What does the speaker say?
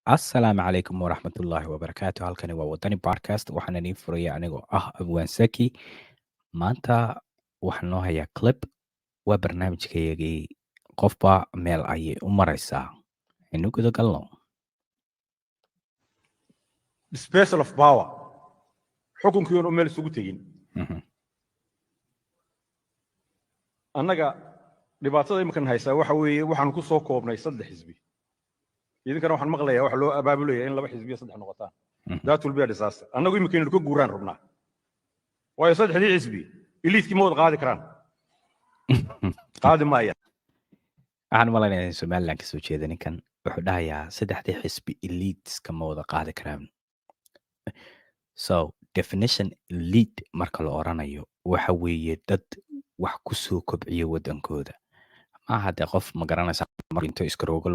Asalaamu calaykum waraxmatullaahi wabarakaatu. Halkani waa Wadani Podcast. Waxaan idiin furaya anigoo ah Abwaan Saki. Maanta waxaan noo hayaa clip. Waa barnaamijkayagii qofba meel ayay u maraysaa. Aynu guda galno. dispersal of power xukunkii oo meel isugu tegin annaga dhibaatada iminkan haysaa waxa weeye waxaan ku soo koobnay 3 xisbi idinkana waxaan maqlayaa wax loo abaabulaya in 2 xisbi iyo 3 noqotaan that will be a disaster annagu iminkan ku guuraan rabnaa waayo 3 xisbi eliitkii ma wada qaadi karaan qaadi maaya waxaan malaynayaa in Somaliland ka soo jeeda ninkan wuxuu dhahayaa 3 xisbi eliiteska ma wada qaadi karaan. So definition elite marka la oranayo waxa weeye dad wax ku soo kobciya wadankooda. Ma aha de qof ma garanaysa mar inta iskaroogo